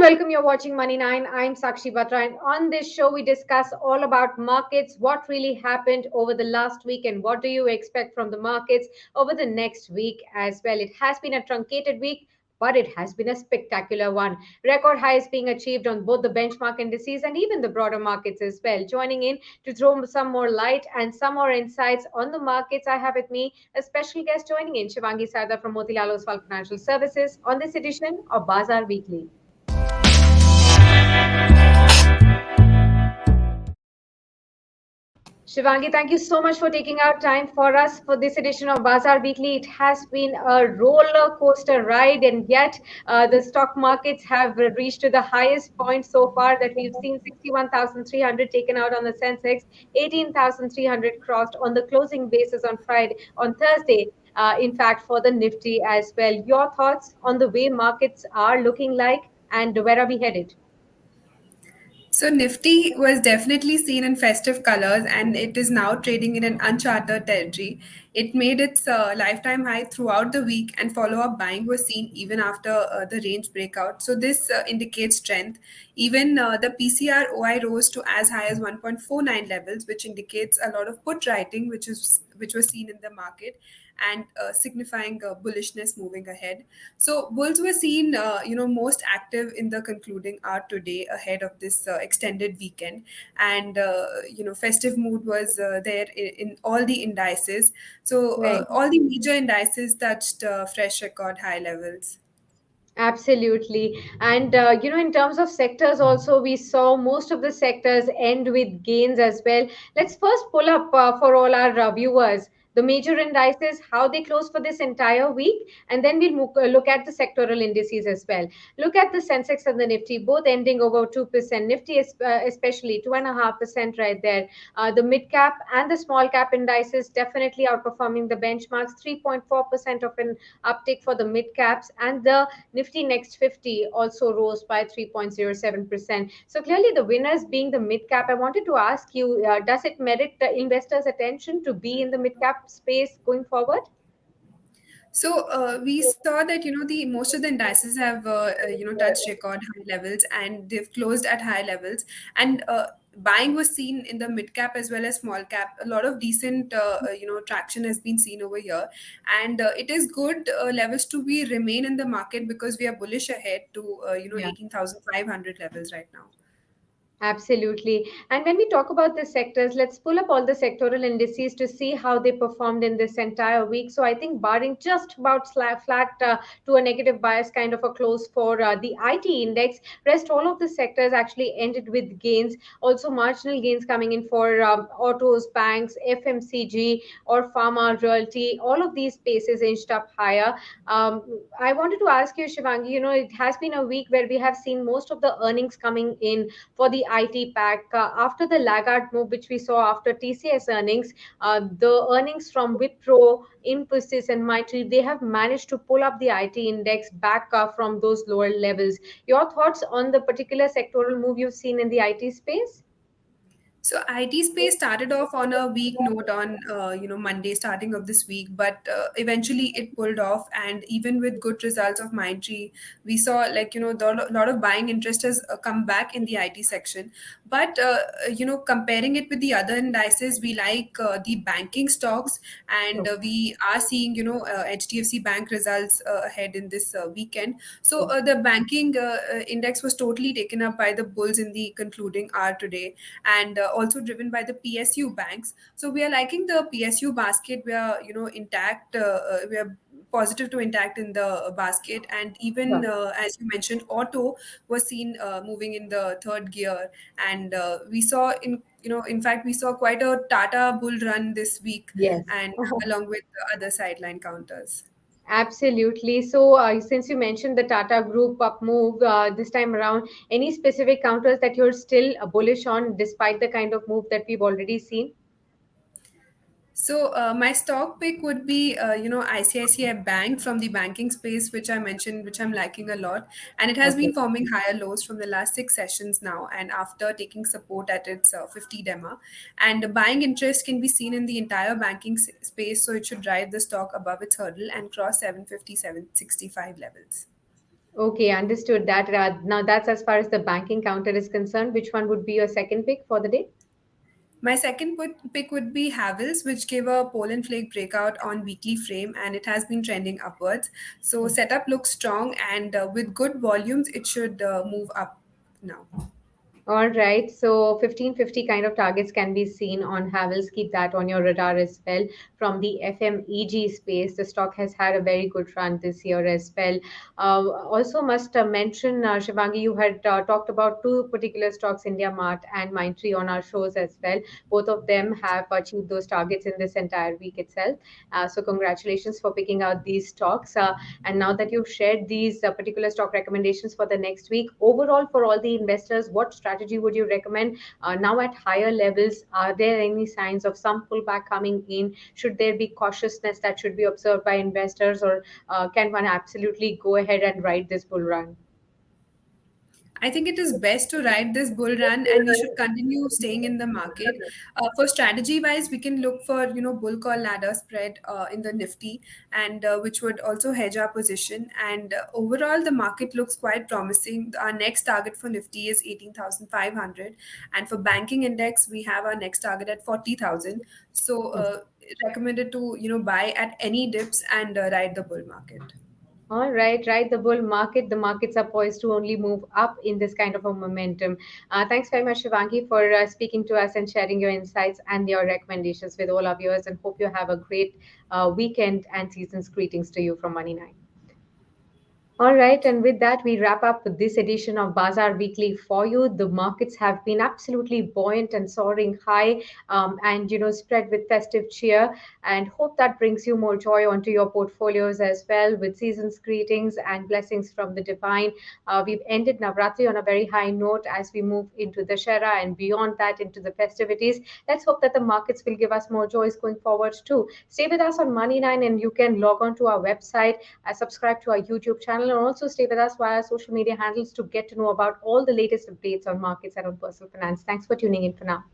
welcome. You're watching Money 9. I'm Sakshi Batra, and on this show, we discuss all about markets, what really happened over the last week, and what do you expect from the markets over the next week as well. It has been a truncated week, but it has been a spectacular one. Record highs being achieved on both the benchmark indices and even the broader markets as well. Joining in to throw some more light and some more insights on the markets, I have with me a special guest joining in, Shivangi Sarda from Motilal Oswal Financial Services, on this edition of Bazaar Weekly. Shivangi, thank you so much for taking out time for us for this edition of Bazaar Weekly. It has been a roller coaster ride, and yet the stock markets have reached to the highest point so far that we've seen 61,300 taken out on the Sensex, 18,300 crossed on the closing basis on Friday, on Thursday. In fact, for the Nifty as well. Your thoughts on the way markets are looking like, and where are we headed? So Nifty was definitely seen in festive colors and it is now trading in an uncharted territory. It made its lifetime high throughout the week and follow-up buying was seen even after the range breakout. So this indicates strength. Even the PCR OI rose to as high as 1.49 levels, which indicates a lot of put writing, which was seen in the market and signifying bullishness moving ahead. So bulls were seen, most active in the concluding hour today ahead of this extended weekend, and festive mood was there in all the indices. So Right. all the major indices touched fresh record high levels. Absolutely. And, in terms of sectors, also, we saw most of the sectors end with gains as well. Let's first pull up for all our viewers the major indices, how they close for this entire week, and then we'll look at the sectoral indices as well. Look at the Sensex and the Nifty, both ending over 2%. Nifty is especially 2.5% right there. The mid cap and the small cap indices definitely outperforming the benchmarks, 3.4% of an uptick for the mid caps, and the Nifty Next 50 also rose by 3.07%. So clearly, the winners being the mid cap. I wanted to ask you, does it merit the investors' attention to be in the mid cap space going forward? So we saw that the most of the indices have touched record high levels and they've closed at high levels, and buying was seen in the mid cap as well as small cap. A lot of decent traction has been seen over here, and it is good levels to be remain in the market because we are bullish ahead to 18,500 levels right now. Absolutely. And when we talk about the sectors, let's pull up all the sectoral indices to see how they performed in this entire week. So I think barring just about flat to a negative bias kind of a close for the IT index, rest all of the sectors actually ended with gains. Also marginal gains coming in for autos, banks, FMCG or pharma, realty. All of these spaces inched up higher. I wanted to ask you, Shivangi, it has been a week where we have seen most of the earnings coming in for the IT pack. After the laggard move, which we saw after TCS earnings, the earnings from Wipro, Infosys, and Mindtree, they have managed to pull up the IT index back from those lower levels. Your thoughts on the particular sectoral move you've seen in the IT space? So IT space started off on a weak note on Monday, starting of this week, but eventually it pulled off. And even with good results of Mindtree, we saw a lot of buying interest has come back in the IT section. But comparing it with the other indices, we like the banking stocks, and Sure. we are seeing HDFC Bank results ahead in this weekend. So the banking index was totally taken up by the bulls in the concluding hour today, and also driven by the PSU banks. So we are liking the PSU basket. We are intact. We are positive to intact in the basket, and even Sure. as you mentioned, auto was seen moving in the third gear, and we saw in fact we saw quite a Tata bull run this week, Yes. and along with the other sideline counters. Absolutely. So, since you mentioned the Tata Group up move this time around, any specific counters that you're still bullish on despite the kind of move that we've already seen? So my stock pick would be, ICICI Bank from the banking space, which I mentioned, which I'm liking a lot, and it has Okay. been forming higher lows from the last six sessions now, and after taking support at its 50 demo, and buying interest can be seen in the entire banking space, so it should drive the stock above its hurdle and cross 750, 765 levels. Okay, understood that. Now that's as far as the banking counter is concerned. Which one would be your second pick for the day? My second pick would be Havells, which gave a pole and flake breakout on weekly frame, and it has been trending upwards. So setup looks strong, and with good volumes, it should move up now. All right, so 1550 kind of targets can be seen on Havells. Keep that on your radar as well. From the FMEG space, the stock has had a very good run this year as well. Also, must mention, Shivangi, you had talked about two particular stocks, India Mart and Mindtree, on our shows as well. Both of them have achieved those targets in this entire week itself. So, congratulations for picking out these stocks. And now that you've shared these particular stock recommendations for the next week, overall for all the investors, what strategy would you recommend now at higher levels? Are there any signs of some pullback coming in? Should there be cautiousness that should be observed by investors, or can one absolutely go ahead and ride this bull run? I think it is best to ride this bull run, and we should continue staying in the market. For strategy wise, we can look for bull call ladder spread in the Nifty, and which would also hedge our position. And overall, the market looks quite promising. Our next target for Nifty is 18,500, and for banking index, we have our next target at 40,000. So recommended to buy at any dips and ride the bull market. All right, right. The bull market, the markets are poised to only move up in this kind of a momentum. Thanks very much, Shivangi, for speaking to us and sharing your insights and your recommendations with all our viewers. And hope you have a great weekend and season's greetings to you from Money 9. All right, and with that, we wrap up this edition of Bazaar Weekly for you. The markets have been absolutely buoyant and soaring high, and spread with festive cheer. And hope that brings you more joy onto your portfolios as well. With season's greetings and blessings from the divine, we've ended Navratri on a very high note as we move into the Shara and beyond that into the festivities. Let's hope that the markets will give us more joys going forward too. Stay with us on Money 9, and you can log on to our website, subscribe to our YouTube channel, and also stay with us via social media handles to get to know about all the latest updates on markets and on personal finance. Thanks for tuning in for now.